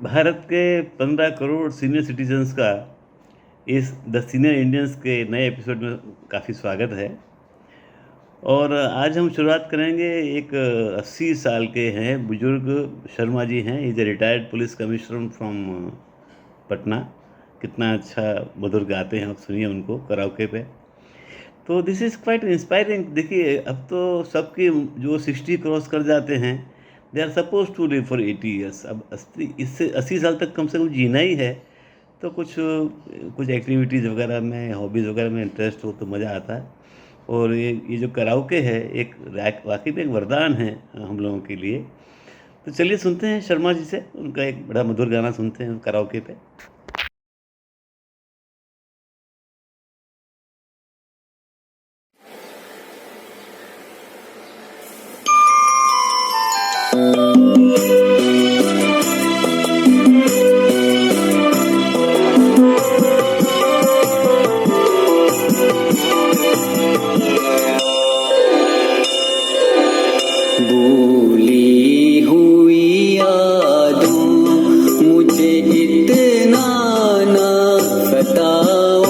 भारत के 15 crore senior citizens का इस द सीनियर इंडियंस के नए एपिसोड में काफ़ी स्वागत है। और आज हम शुरुआत करेंगे। एक 80 साल के हैं बुजुर्ग शर्मा जी हैं। Is a retired police commissioner from Patna. कितना अच्छा मधुर गाते हैं, आप सुनिए उनको कराओके पे। तो दिस इज़ क्वाइट इंस्पायरिंग। देखिए, अब तो सबके जो 60 क्रॉस कर जाते हैं, they are suppose to live for 80 years. अब 80 इससे 80 साल तक कम से कम जीना ही है। तो कुछ कुछ एक्टिविटीज़ वगैरह में, हॉबीज़ वगैरह में इंटरेस्ट हो तो मज़ा आता है। और ये जो कराओके है, एक वाकई में एक वरदान है हम लोगों के लिए। तो चलिए सुनते हैं शर्मा जी से, उनका एक बड़ा मधुर गाना सुनते हैं कराओके पे। भूली हुई यादों मुझे इतना ना सताओ,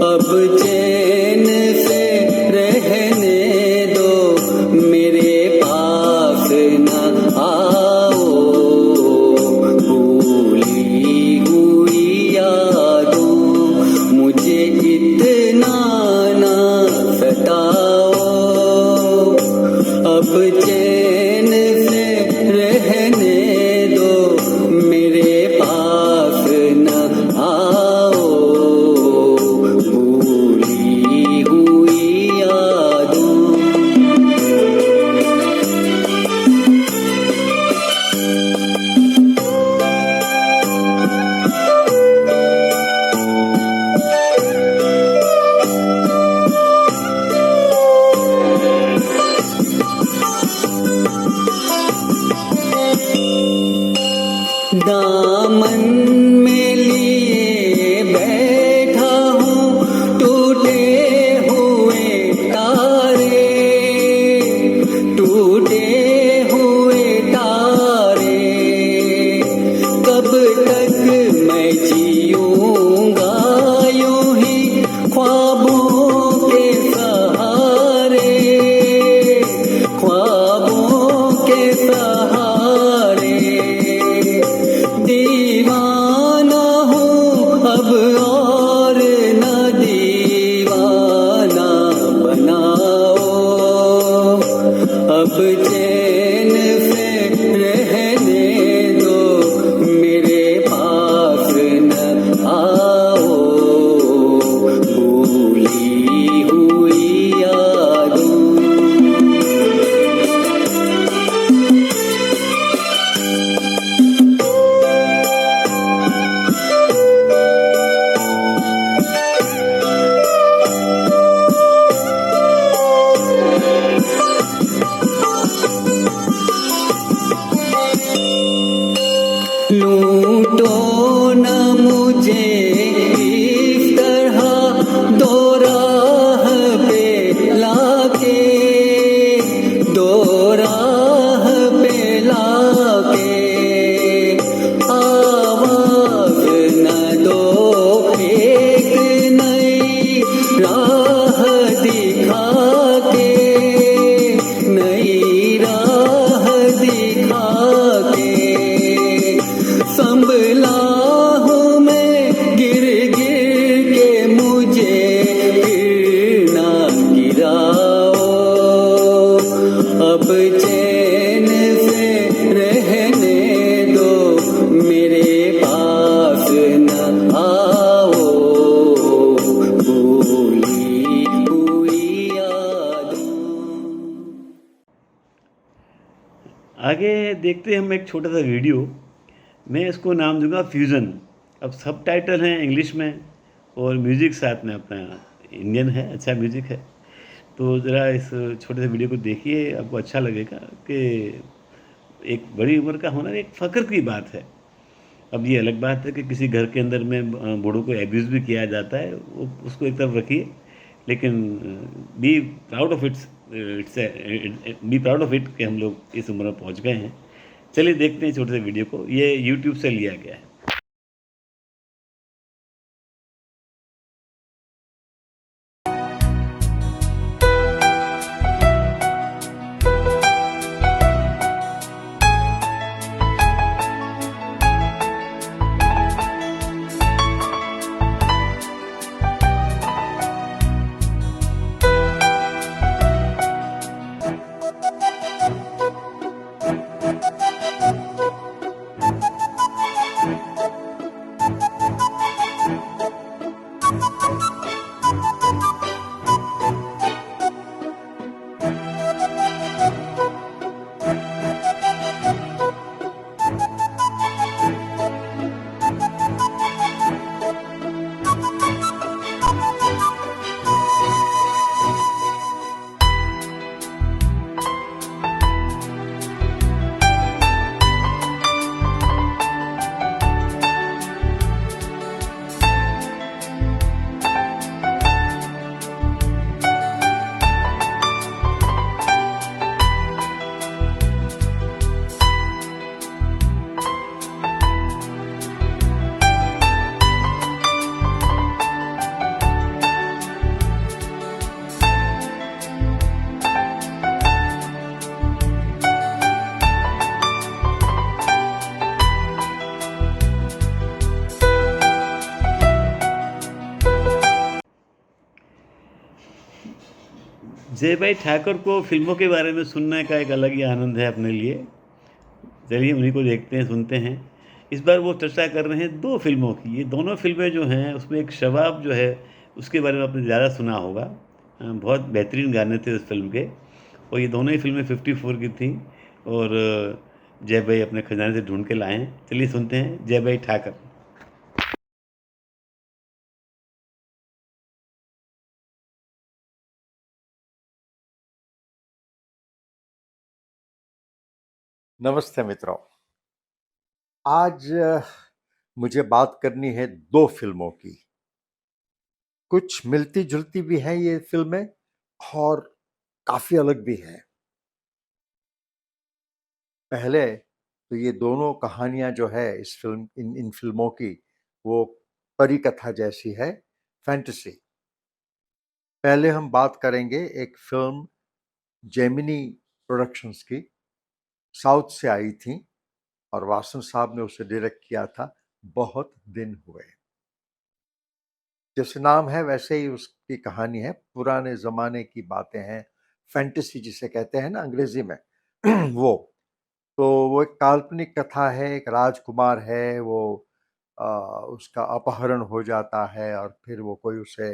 अब चैन से रहने दो, मेरे पास न आओ। भूली हुई यादों मुझे इतना ना सताओ, अब चैन से रहने दो, मेरे पास न आओ। भूली हुई यादों। दामन में लिए बैठा हूँ टूटे हुए तारे, टूटे हुए तारे। कब तक मैं जीऊँगा यूं ही ख्वाबों के सहारे, ख्वाबों के सहारे। दीवाना हूँ अब और न दीवाना बनाओ, अब चैन से रहने दो, मेरे पास न आओ। भूली हुई यादों। लूटो न मुझे इस तरह दो राह पे लाके, दो राह पे लाके। आवाज न दो एक नई राह दिखा के, नई राह दिखा के। संभला हूँ मैं गिर गिर के, मुझे गिर ना गिराओ, अब चैन से रहने दो, मेरे पास न आओ। भूली हुई यादों। आगे देखते हैं हम एक छोटा सा वीडियो। मैं इसको नाम दूंगा फ्यूज़न। अब सब टाइटल हैं इंग्लिश में और म्यूज़िक साथ में अपना इंडियन है, अच्छा म्यूज़िक है। तो ज़रा इस छोटे से वीडियो को देखिए, आपको अच्छा लगेगा कि एक बड़ी उम्र का होना एक फ़ख्र की बात है। अब ये अलग बात है कि किसी घर के अंदर में बूढ़ों को एब्यूज़ भी किया जाता है, वो उसको एक तरफ रखिए। लेकिन be proud of its, be proud of it कि हम लोग इस उम्र में पहुंच गए हैं चलिए देखते हैं छोटे से वीडियो को, ये यूट्यूब से लिया गया है। जय भाई ठाकुर को फिल्मों के बारे में सुनने का एक अलग ही आनंद है अपने लिए। चलिए उन्हीं को देखते हैं, सुनते हैं। इस बार वो चर्चा कर रहे हैं 2 फ़िल्मों की। ये दोनों फ़िल्में जो हैं उसमें एक शबाब जो है उसके बारे में आपने ज़्यादा सुना होगा। बहुत बेहतरीन गाने थे उस फ़िल्म के, और ये दोनों ही फ़िल्में 54 की थीं, और जय भाई अपने खजाने से ढूँढ के लाए हैं। चलिए सुनते हैं जय भाई ठाकर। नमस्ते मित्रों। आज मुझे बात करनी है 2 फिल्मों की। कुछ मिलती-जुलती भी हैं ये फिल्में और काफ़ी अलग भी हैं। पहले तो ये दोनों कहानियाँ जो है इस फ़िल्म इन फ़िल्मों की, वो परी कथा जैसी है, फैंटेसी। पहले हम बात करेंगे एक फ़िल्म जेमिनी प्रोडक्शंस की, साउथ से आई थी और वासन साहब ने उसे डायरेक्ट किया था, बहुत दिन हुए। जैसे नाम है वैसे ही उसकी कहानी है, पुराने ज़माने की बातें हैं, फैंटेसी जिसे कहते हैं ना अंग्रेज़ी में वो। तो वो एक काल्पनिक कथा है, एक राजकुमार है, वो उसका अपहरण हो जाता है और फिर वो कोई उसे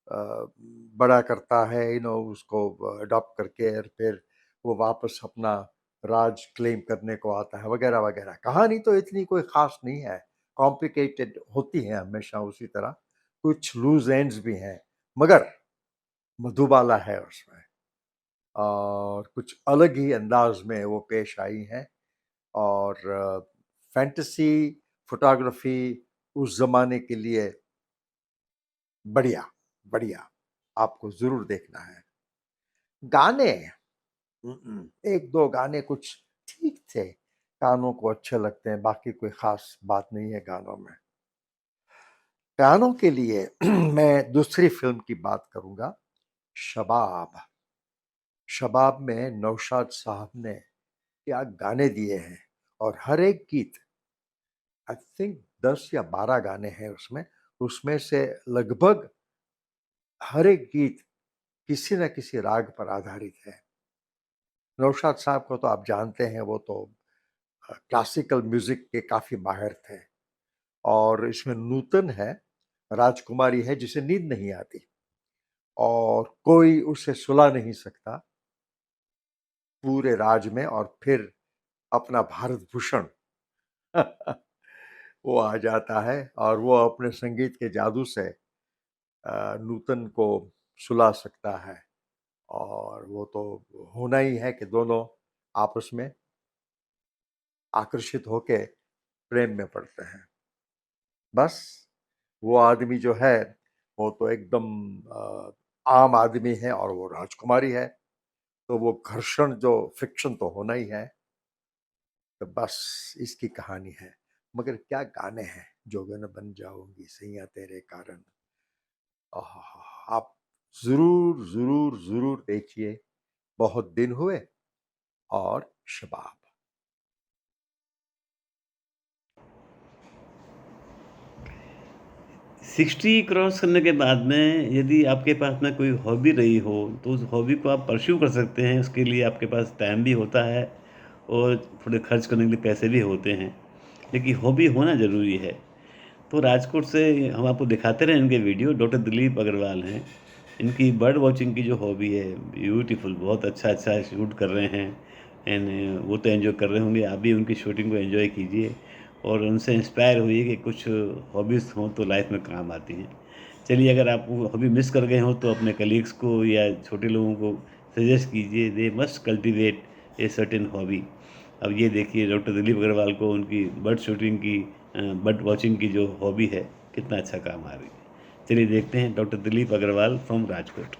बड़ा करता है, उसको अडॉप्ट करके, और फिर वो वापस अपना राज क्लेम करने को आता है, वगैरह-वगैरह। कहानी तो इतनी कोई ख़ास नहीं है, कॉम्प्लिकेटेड होती है हमेशा उसी तरह, कुछ लूज़ एंड्स भी हैं, मगर मधुबाला है उसमें और कुछ अलग ही अंदाज़ में वो पेश आई हैं, और फैंटेसी, फ़ोटोग्राफ़ी उस ज़माने के लिए बढ़िया, बढ़िया, आपको ज़रूर देखना है। गाने 1-2 गाने कुछ ठीक थे, कानों को अच्छे लगते हैं, बाकी कोई ख़ास बात नहीं है गानों में। गानों के लिए मैं दूसरी फ़िल्म की बात करूँगा, शबाब। शबाब में नौशाद साहब ने क्या गाने दिए हैं, और हर एक गीत, आई थिंक 10 या 12 गाने हैं उसमें, उसमें से लगभग हर एक गीत किसी न किसी राग पर आधारित है। नौशाद साहब को तो आप जानते हैं, वो तो क्लासिकल म्यूज़िक के काफ़ी माहिर थे, और इसमें नूतन है, राजकुमारी है जिसे नींद नहीं आती और कोई उसे सुला नहीं सकता पूरे राज में, और फिर अपना भारत भूषण वो आ जाता है और वो अपने संगीत के जादू से नूतन को सुला सकता है, और वो तो होना ही है कि दोनों आपस में आकर्षित होके प्रेम में पड़ते हैं। बस वो आदमी जो है वो तो एकदम आम आदमी है और वो राजकुमारी है, तो वो घर्षण जो फ्रिक्शन तो होना ही है। तो बस इसकी कहानी है। मगर क्या गाने हैं, जोगन बन जाऊंगी सैया तेरे कारण। आहा, आप जरूर जरूर जरूर देखिए। बहुत दिन हुए और शबाब। 60 क्रॉस करने के बाद में यदि आपके पास में कोई हॉबी रही हो, तो उस हॉबी को आप परस्यू कर सकते हैं। उसके लिए आपके पास टाइम भी होता है और थोड़े खर्च करने के लिए पैसे भी होते हैं, लेकिन हॉबी होना ज़रूरी है। तो राजकोट से हम आपको दिखाते रहे इनके वीडियो। डॉक्टर दिलीप अग्रवाल हैं, इनकी बर्ड वॉचिंग की जो हॉबी है, ब्यूटीफुल, बहुत अच्छा शूट कर रहे हैं। एंड वो तो एंजॉय कर रहे होंगे, आप भी उनकी शूटिंग को एंजॉय कीजिए और उनसे इंस्पायर होइए कि कुछ हॉबीज़ हों तो लाइफ में काम आती हैं। चलिए, अगर आप वो हॉबी मिस कर गए हों तो अपने कलीग्स को या छोटे लोगों को सजेस्ट कीजिए, they must cultivate a certain hobby. अब ये देखिए डॉक्टर दिलीप अग्रवाल को उनकी बर्ड शूटिंग की, बर्ड वॉचिंग की जो हॉबी है, कितना अच्छा काम आ रही है। चलिए देखते हैं डॉक्टर दिलीप अग्रवाल फ्रॉम राजकोट।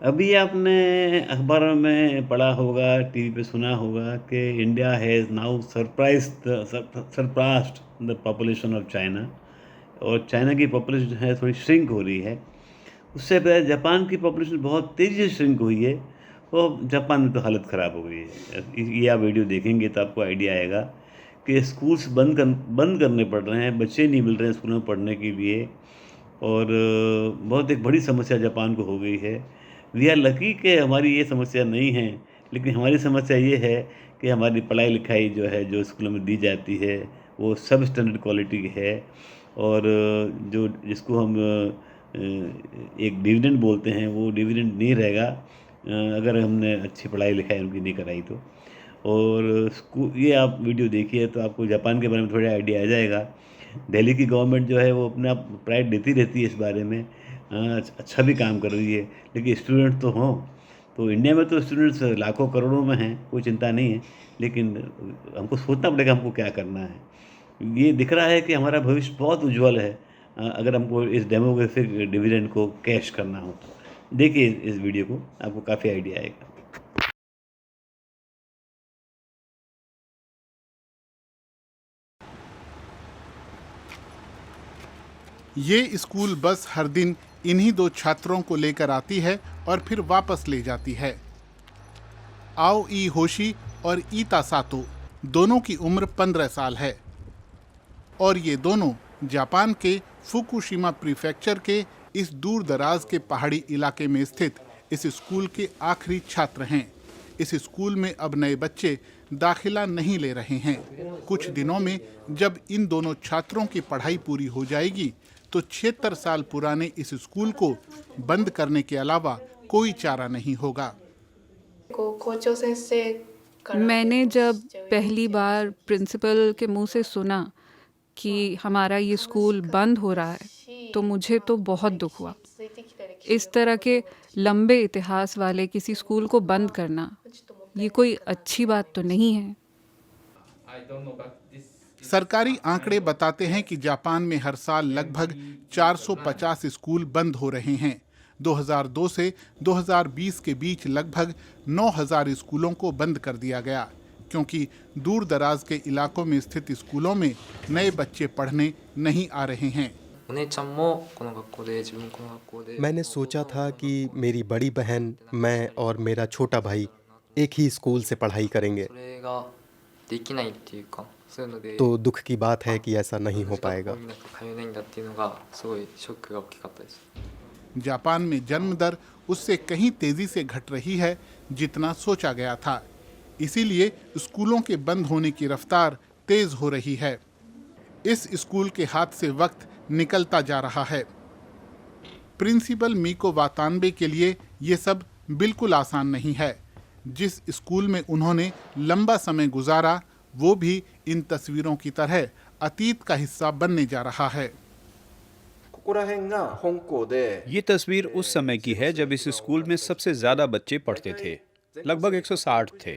अभी आपने अखबारों में पढ़ा होगा, टीवी पे सुना होगा कि India has now surpassed the population of China, और चाइना की पॉपुलेशन जो है थोड़ी श्रिंक हो रही है। उससे पहले जापान की पॉपुलेशन बहुत तेज़ी से श्रिंक हुई है और जापान में तो हालत ख़राब हो गई है। ये आप वीडियो देखेंगे तो आपको आइडिया आएगा कि स्कूल्स बंद करने पड़ रहे हैं, बच्चे नहीं मिल रहे हैं स्कूलों में पढ़ने के लिए, और बहुत एक बड़ी समस्या जापान को हो गई है। वी आर लकी कि हमारी ये समस्या नहीं है, लेकिन हमारी समस्या ये है कि हमारी पढ़ाई लिखाई जो है, जो स्कूलों में दी जाती है, वो सब स्टैंडर्ड क्वालिटी की है, और जो जिसको हम एक डिविडेंड बोलते हैं, वो डिविडेंड नहीं रहेगा अगर हमने अच्छी पढ़ाई लिखाई उनकी नहीं कराई तो। और ये आप वीडियो देखिए तो आपको जापान के बारे में थोड़ा आइडिया आ जाएगा। दिल्ली की गवर्नमेंट जो है वो अपने आप प्राइड देती रहती है इस बारे में, अच्छा भी काम कर रही है, लेकिन स्टूडेंट तो हों। तो इंडिया में तो स्टूडेंट्स लाखों करोड़ों में हैं, कोई चिंता नहीं है, लेकिन हमको सोचना पड़ेगा हमको क्या करना है। ये दिख रहा है कि हमारा भविष्य बहुत उज्जवल है, अगर हमको इस डेमोग्राफिक डिविडेंड को कैश करना हो तो। देखिए इस वीडियो को, आपको काफ़ी आइडिया आएगा। ये स्कूल बस हर दिन इन्हीं दो छात्रों को लेकर आती है और फिर वापस ले जाती है। आओ ई होशी और ईता सातो दोनों की उम्र 15 साल है और ये दोनों जापान के फुकुशिमा प्रीफेक्चर के इस दूर दराज के पहाड़ी इलाके में स्थित इस स्कूल के आखिरी छात्र हैं। इस स्कूल में अब नए बच्चे दाखिला नहीं ले रहे हैं। कुछ दिनों में जब इन दोनों छात्रों की पढ़ाई पूरी हो जाएगी तो 76 साल पुराने इस स्कूल को बंद करने के अलावा कोई चारा नहीं होगा। मैंने जब पहली बार प्रिंसिपल के मुंह से सुना कि हमारा ये स्कूल बंद हो रहा है, तो मुझे तो बहुत दुख हुआ। इस तरह के लंबे इतिहास वाले किसी स्कूल को बंद करना, ये कोई अच्छी बात तो नहीं है। सरकारी आंकड़े बताते हैं कि जापान में हर साल लगभग 450 स्कूल बंद हो रहे हैं। 2002 से 2020 के बीच लगभग 9000 स्कूलों को बंद कर दिया गया, क्योंकि दूर दराज के इलाकों में स्थित स्कूलों में नए बच्चे पढ़ने नहीं आ रहे हैं। मैंने सोचा था कि मेरी बड़ी बहन, मैं और मेरा छोटा भाई एक ही स्कूल से पढ़ाई करेंगे, तो दुख की बात है कि ऐसा नहीं हो पाएगा। जापान में जन्म दर उससे कहीं तेजी से घट रही है जितना सोचा गया था, इसीलिए स्कूलों के बंद होने की रफ्तार तेज हो रही है। इस स्कूल के हाथ से वक्त निकलता जा रहा है। प्रिंसिपल मीको वातानबे के लिए ये सब बिल्कुल आसान नहीं है। जिस स्कूल में उन्होंने लंबा समय गुजारा, वो भी इन तस्वीरों की तरह अतीत का हिस्सा बनने जा रहा है। ये तस्वीर उस समय की है जब इस स्कूल में सबसे ज्यादा बच्चे पढ़ते थे, लगभग 160 थे।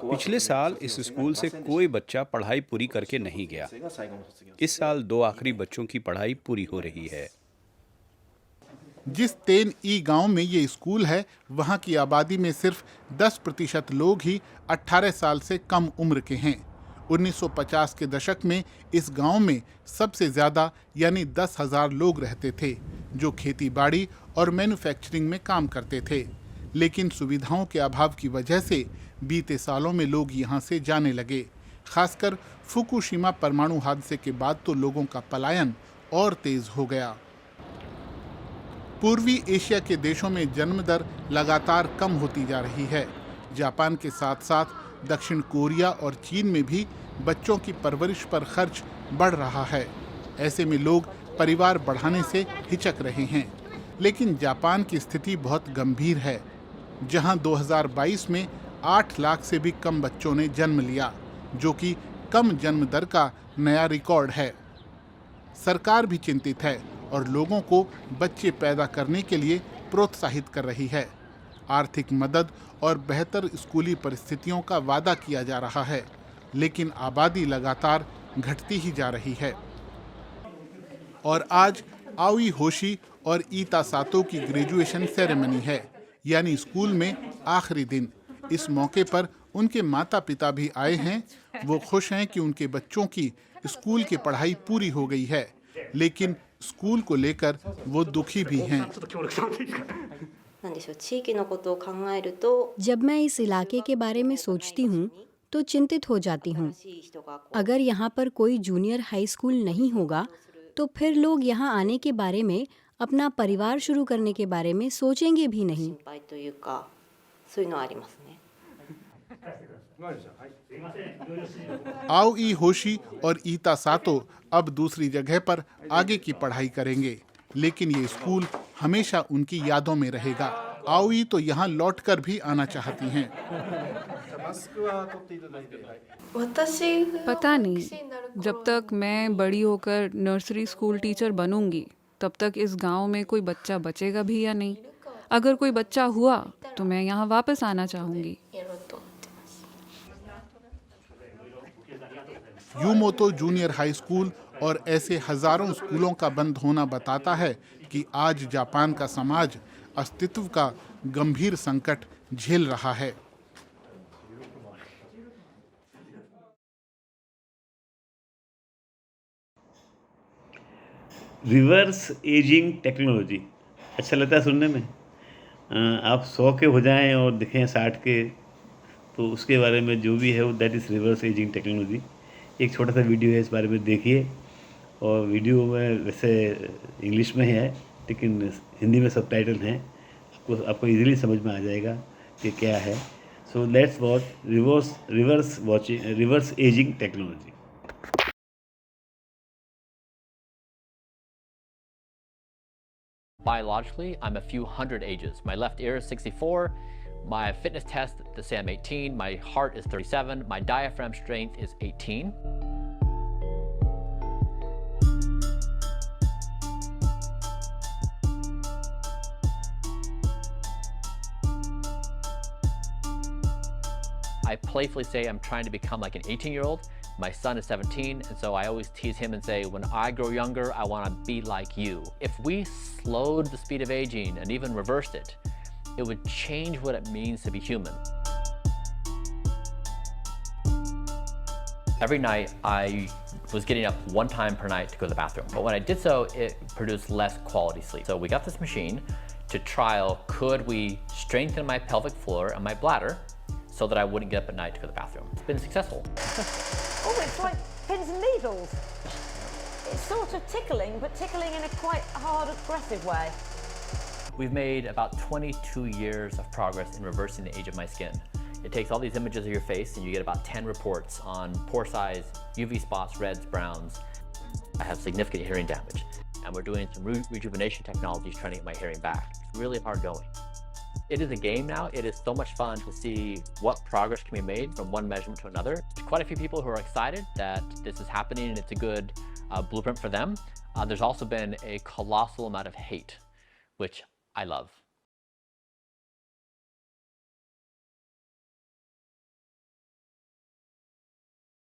पिछले साल इस स्कूल से कोई बच्चा पढ़ाई पूरी करके नहीं गया। इस साल 2 आखिरी बच्चों की पढ़ाई पूरी हो रही है। जिस तेन ई गांव में ये स्कूल है, वहां की आबादी में सिर्फ 10% लोग ही 18 साल से कम उम्र के हैं। 1950 के दशक में इस गांव में सबसे ज्यादा यानी 10,000 लोग रहते थे, जो खेती बाड़ी और मैन्युफैक्चरिंग में काम करते थे। लेकिन सुविधाओं के अभाव की वजह से बीते सालों में लोग यहाँ से जाने लगे। खासकर फुकुशिमा परमाणु हादसे के बाद तो लोगों का पलायन और तेज हो गया। पूर्वी एशिया के देशों में जन्म दर लगातार कम होती जा रही है। जापान के साथ साथ दक्षिण कोरिया और चीन में भी बच्चों की परवरिश पर खर्च बढ़ रहा है। ऐसे में लोग परिवार बढ़ाने से हिचक रहे हैं। लेकिन जापान की स्थिति बहुत गंभीर है, जहां 2022 में 8 लाख से भी कम बच्चों ने जन्म लिया, जो कि कम जन्म दर का नया रिकॉर्ड है। सरकार भी चिंतित है और लोगों को बच्चे पैदा करने के लिए प्रोत्साहित कर रही है। आर्थिक मदद और बेहतर स्कूली परिस्थितियों का वादा किया जा रहा है, लेकिन आबादी लगातार घटती ही जा रही है। और आज आओई होशी और ईता सातो की ग्रेजुएशन सेरेमनी है, यानी स्कूल में आखिरी दिन। इस मौके पर उनके माता पिता भी आए हैं। वो खुश हैं कि उनके बच्चों की स्कूल की पढ़ाई पूरी हो गई है, लेकिन स्कूल को लेकर वो दुखी भी हैं। जब मैं इस इलाके के बारे में सोचती हूँ तो चिंतित हो जाती हूँ। अगर यहाँ पर कोई जूनियर हाई स्कूल नहीं होगा तो फिर लोग यहाँ आने के बारे में, अपना परिवार शुरू करने के बारे में सोचेंगे भी नहीं। आओई होशी और ईता सातो अब दूसरी जगह पर आगे की पढ़ाई करेंगे, लेकिन ये स्कूल हमेशा उनकी यादों में रहेगा। आओई तो यहाँ लौटकर भी आना चाहती हैं। पता नहीं, जब तक मैं बड़ी होकर नर्सरी स्कूल टीचर बनूंगी, तब तक इस गांव में कोई बच्चा बचेगा भी या नहीं। अगर कोई बच्चा हुआ तो मैं यहाँ वापस आना चाहूँगी। यूमोतो जूनियर हाई स्कूल और ऐसे हजारों स्कूलों का बंद होना बताता है कि आज जापान का समाज अस्तित्व का गंभीर संकट झेल रहा है। रिवर्स एजिंग टेक्नोलॉजी अच्छा लगता है सुनने में। आप 100 के हो जाएं और दिखें 60 के, तो उसके बारे में जो भी है वो that is reverse ageing technology. एक छोटा सा वीडियो है, इस बारे में देखिए। और वीडियो में वैसे इंग्लिश में है, लेकिन हिंदी में सबटाइटल हैं, आपको इजीली समझ में आ जाएगा कि क्या है। So let's watch reverse ageing technology. Biologically, I'm a few hundred ages. My left ear is 64. My fitness test, they say I'm 18. My heart is 37. My diaphragm strength is 18. playfully say I'm trying to become like an 18-year-old. My son is 17, and so I always tease him and say, when I grow younger, I want to be like you. If we slowed the speed of aging and even reversed it, it would change what it means to be human. Every night, I was getting up one time per night to go to the bathroom. But when I did so, it produced less quality sleep. So we got this machine to trial, could we strengthen my pelvic floor and my bladder so that I wouldn't get up at night to go to the bathroom. It's been successful. Oh, it's like pins and needles. It's sort of tickling, but tickling in a quite hard, aggressive way. We've made about 22 years of progress in reversing the age of my skin. It takes all these images of your face and you get about 10 reports on pore size, UV spots, reds, browns. I have significant hearing damage. And we're doing some rejuvenation technologies trying to get my hearing back. It's really hard going. It is a game now. It is so much fun to see what progress can be made from one measurement to another. There's quite a few people who are excited that this is happening and it's a good blueprint for them. There's also been a colossal amount of hate, which I love.